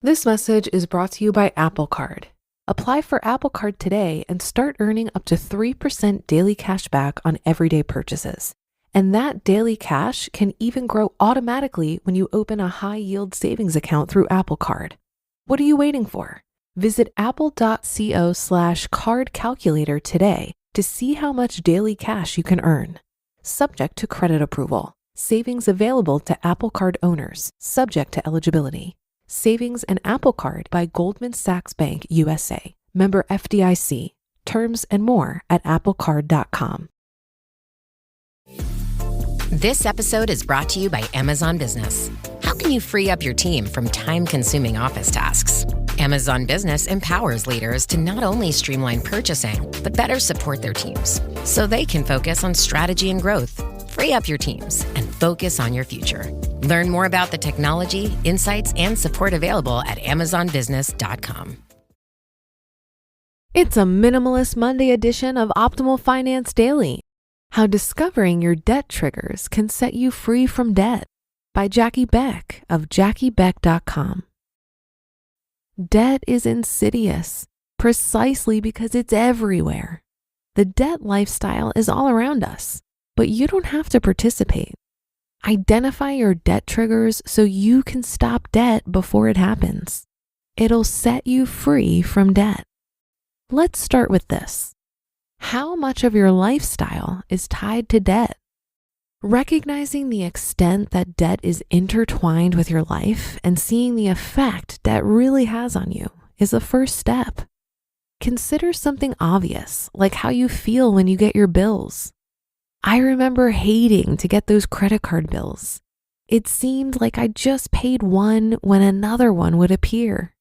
This message is brought to you by Apple Card. Apply for Apple Card today and start earning up to 3% daily cash back on everyday purchases. And that daily cash can even grow automatically when you open a high-yield savings account through Apple Card. What are you waiting for? Visit apple.co/card calculator today to see how much daily cash you can earn. Subject to credit approval. Savings available to Apple Card owners, subject to eligibility. Savings and Apple Card by Goldman Sachs Bank USA. Member FDIC. Terms and more at applecard.com. This episode is brought to you by Amazon Business. How can you free up your team from time-consuming office tasks? Amazon Business empowers leaders to not only streamline purchasing, but better support their teams so they can focus on strategy and growth. Free up your teams and focus on your future. Learn more about the technology, insights, and support available at amazonbusiness.com. It's a Minimalist Monday edition of Optimal Finance Daily. How discovering your debt triggers can set you free from debt by Jackie Beck of JackieBeck.com. Debt is insidious precisely because it's everywhere. The debt lifestyle is all around us, but you don't have to participate. Identify your debt triggers so you can stop debt before it happens. It'll set you free from debt. Let's start with this. How much of your lifestyle is tied to debt? Recognizing the extent that debt is intertwined with your life and seeing the effect debt really has on you is the first step. Consider something obvious, like how you feel when you get your bills. I remember hating to get those credit card bills. It seemed like I just paid one when another one would appear.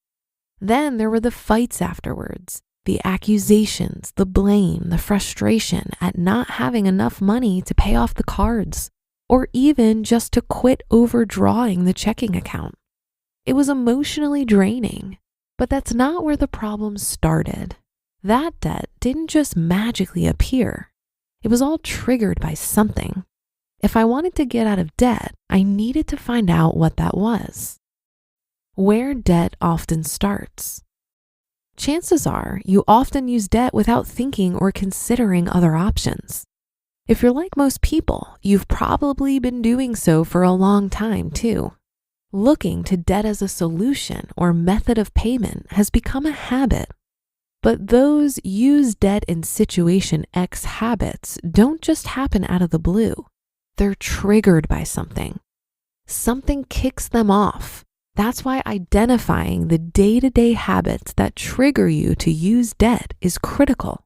Then there were the fights afterwards, the accusations, the blame, the frustration at not having enough money to pay off the cards, or even just to quit overdrawing the checking account. It was emotionally draining, but that's not where the problem started. That debt didn't just magically appear. It was all triggered by something. If I wanted to get out of debt, I needed to find out what that was. Where debt often starts. Chances are you often use debt without thinking or considering other options. If you're like most people, you've probably been doing so for a long time too. Looking to debt as a solution or method of payment has become a habit. But those use debt in situation X habits don't just happen out of the blue. They're triggered by something. Something kicks them off. That's why identifying the day-to-day habits that trigger you to use debt is critical.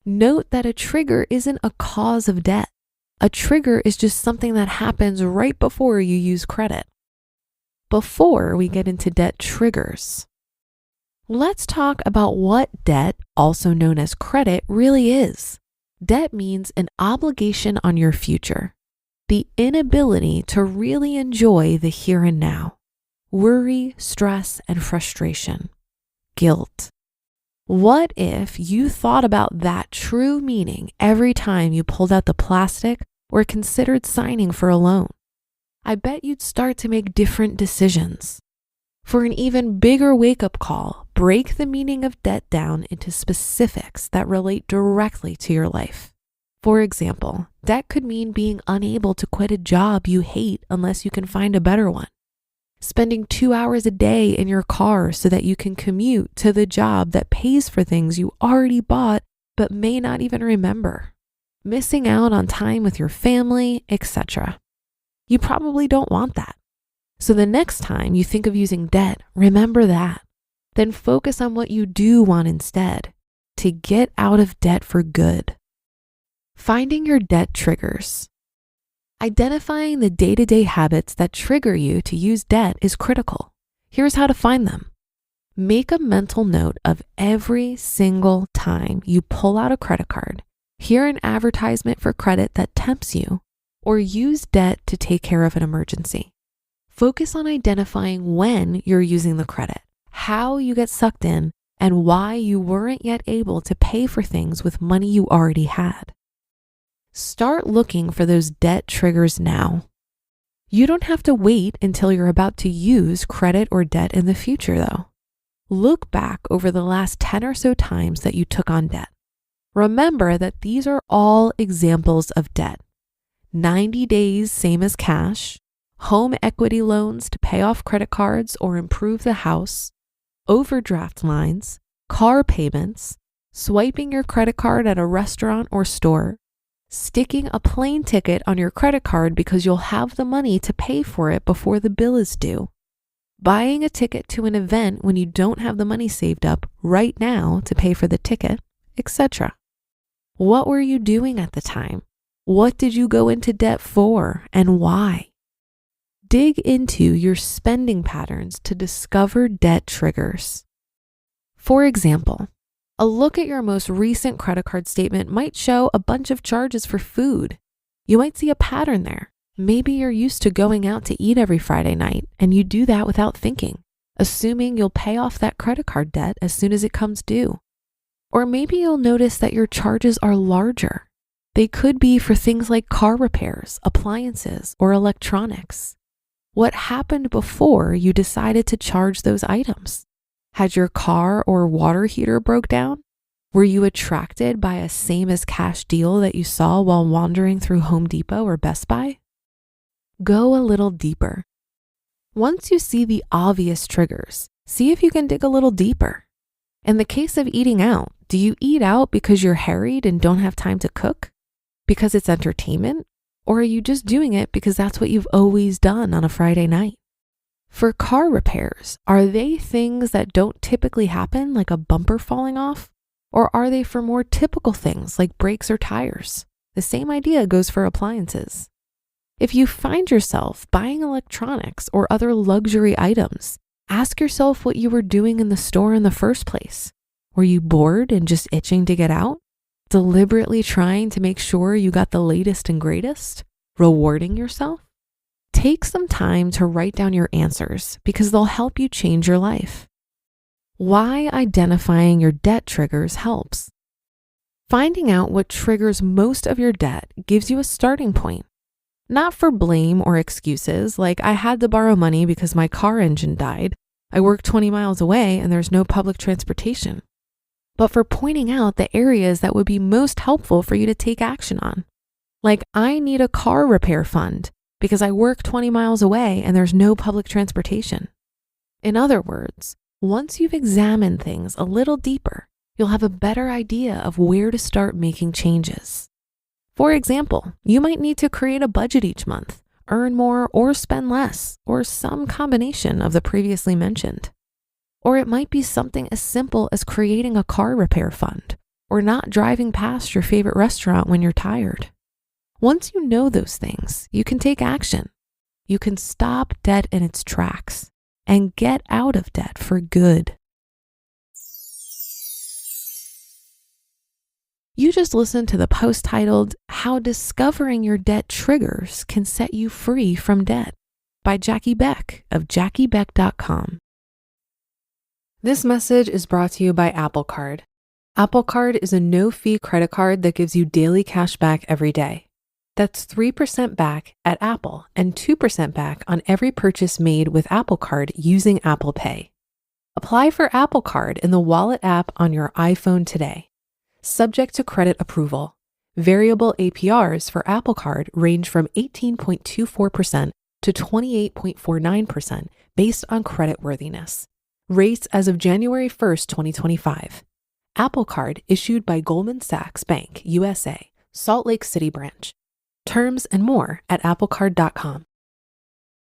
Note that a trigger isn't a cause of debt. A trigger is just something that happens right before you use credit. Before we get into debt triggers, let's talk about what debt, also known as credit, really is. Debt means an obligation on your future, the inability to really enjoy the here and now. Worry, stress, and frustration. Guilt. What if you thought about that true meaning every time you pulled out the plastic or considered signing for a loan? I bet you'd start to make different decisions. For an even bigger wake-up call, break the meaning of debt down into specifics that relate directly to your life. For example, debt could mean being unable to quit a job you hate unless you can find a better one. Spending 2 hours a day in your car so that you can commute to the job that pays for things you already bought but may not even remember. Missing out on time with your family, etc. You probably don't want that. So the next time you think of using debt, remember that. Then focus on what you do want instead, to get out of debt for good. Finding your debt triggers. Identifying the day-to-day habits that trigger you to use debt is critical. Here's how to find them. Make a mental note of every single time you pull out a credit card, hear an advertisement for credit that tempts you, or use debt to take care of an emergency. Focus on identifying when you're using the credit, how you get sucked in, and why you weren't yet able to pay for things with money you already had. Start looking for those debt triggers now. You don't have to wait until you're about to use credit or debt in the future, though. Look back over the last 10 or so times that you took on debt. Remember that these are all examples of debt. 90 days, same as cash, home equity loans to pay off credit cards or improve the house, overdraft lines, car payments, swiping your credit card at a restaurant or store, sticking a plane ticket on your credit card because you'll have the money to pay for it before the bill is due, buying a ticket to an event when you don't have the money saved up right now to pay for the ticket, etc. What were you doing at the time? What did you go into debt for and why? Dig into your spending patterns to discover debt triggers. For example, a look at your most recent credit card statement might show a bunch of charges for food. You might see a pattern there. Maybe you're used to going out to eat every Friday night and you do that without thinking, assuming you'll pay off that credit card debt as soon as it comes due. Or maybe you'll notice that your charges are larger. They could be for things like car repairs, appliances, or electronics. What happened before you decided to charge those items? Had your car or water heater broke down? Were you attracted by a same as cash deal that you saw while wandering through Home Depot or Best Buy? Go a little deeper. Once you see the obvious triggers, see if you can dig a little deeper. In the case of eating out, do you eat out because you're harried and don't have time to cook? Because it's entertainment? Or are you just doing it because that's what you've always done on a Friday night? For car repairs, are they things that don't typically happen, like a bumper falling off? Or are they for more typical things like brakes or tires? The same idea goes for appliances. If you find yourself buying electronics or other luxury items, ask yourself what you were doing in the store in the first place. Were you bored and just itching to get out? Deliberately trying to make sure you got the latest and greatest? Rewarding yourself? Take some time to write down your answers because they'll help you change your life. Why identifying your debt triggers helps. Finding out what triggers most of your debt gives you a starting point. Not for blame or excuses like I had to borrow money because my car engine died, I work 20 miles away and there's no public transportation. But for pointing out the areas that would be most helpful for you to take action on. Like I need a car repair fund because I work 20 miles away and there's no public transportation. In other words, once you've examined things a little deeper, you'll have a better idea of where to start making changes. For example, you might need to create a budget each month, earn more or spend less, or some combination of the previously mentioned. Or it might be something as simple as creating a car repair fund, or not driving past your favorite restaurant when you're tired. Once you know those things, you can take action. You can stop debt in its tracks and get out of debt for good. You just listened to the post titled, How Discovering Your Debt Triggers Can Set You Free from Debt by Jackie Beck of JackieBeck.com. This message is brought to you by Apple Card. Apple Card is a no-fee credit card that gives you daily cash back every day. That's 3% back at Apple and 2% back on every purchase made with Apple Card using Apple Pay. Apply for Apple Card in the Wallet app on your iPhone today. Subject to credit approval. Variable APRs for Apple Card range from 18.24% to 28.49% based on creditworthiness. Rates as of January 1st, 2025. Apple Card issued by Goldman Sachs Bank, USA, Salt Lake City branch. Terms and more at applecard.com.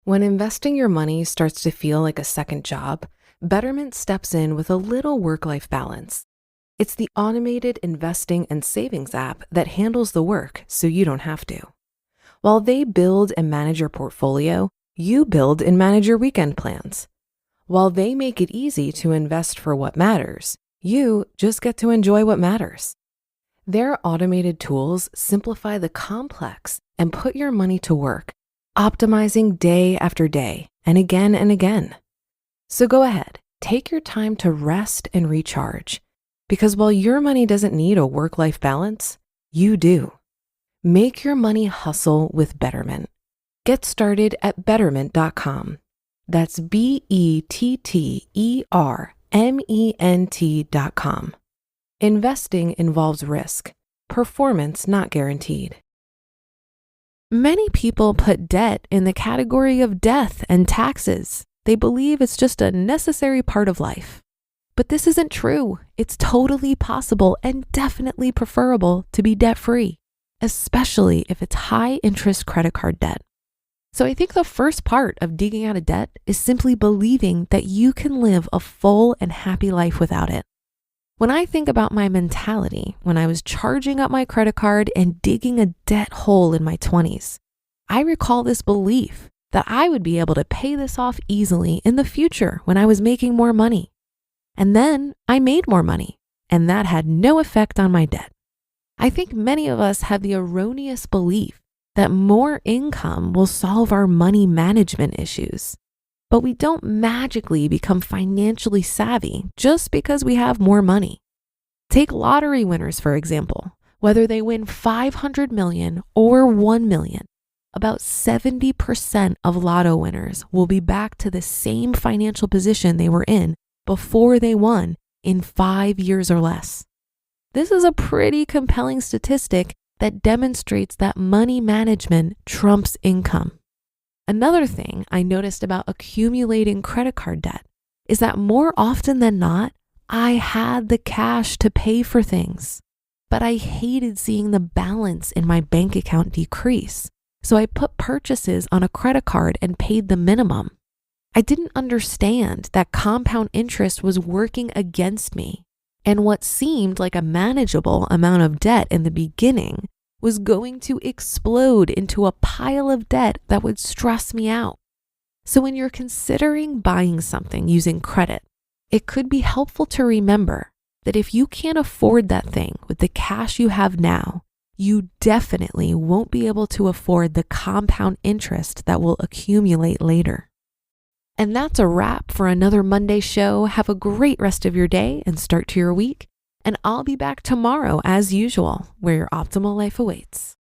When investing your money starts to feel like a second job, Betterment steps in with a little work-life balance. It's the automated investing and savings app that handles the work so you don't have to. While they build and manage your portfolio, you build and manage your weekend plans. While they make it easy to invest for what matters, you just get to enjoy what matters. Their automated tools simplify the complex and put your money to work, optimizing day after day and again. So go ahead, take your time to rest and recharge, because while your money doesn't need a work-life balance, you do. Make your money hustle with Betterment. Get started at betterment.com. That's BETTERMENT.com. Investing involves risk. Performance not guaranteed. Many people put debt in the category of death and taxes. They believe it's just a necessary part of life. But this isn't true. It's totally possible and definitely preferable to be debt-free, especially if it's high-interest credit card debt. So I think the first part of digging out of debt is simply believing that you can live a full and happy life without it. When I think about my mentality when I was charging up my credit card and digging a debt hole in my 20s, I recall this belief that I would be able to pay this off easily in the future when I was making more money. And then I made more money, and that had no effect on my debt. I think many of us have the erroneous belief that more income will solve our money management issues. But we don't magically become financially savvy just because we have more money. Take lottery winners, for example. Whether they win 500 million or 1 million, about 70% of lotto winners will be back to the same financial position they were in before they won in 5 years or less. This is a pretty compelling statistic that demonstrates that money management trumps income. Another thing I noticed about accumulating credit card debt is that more often than not, I had the cash to pay for things, but I hated seeing the balance in my bank account decrease. So I put purchases on a credit card and paid the minimum. I didn't understand that compound interest was working against me, and what seemed like a manageable amount of debt in the beginning was going to explode into a pile of debt that would stress me out. So when you're considering buying something using credit, it could be helpful to remember that if you can't afford that thing with the cash you have now, you definitely won't be able to afford the compound interest that will accumulate later. And that's a wrap for another Monday show. Have a great rest of your day and start to your week. And I'll be back tomorrow as usual, where your optimal life awaits.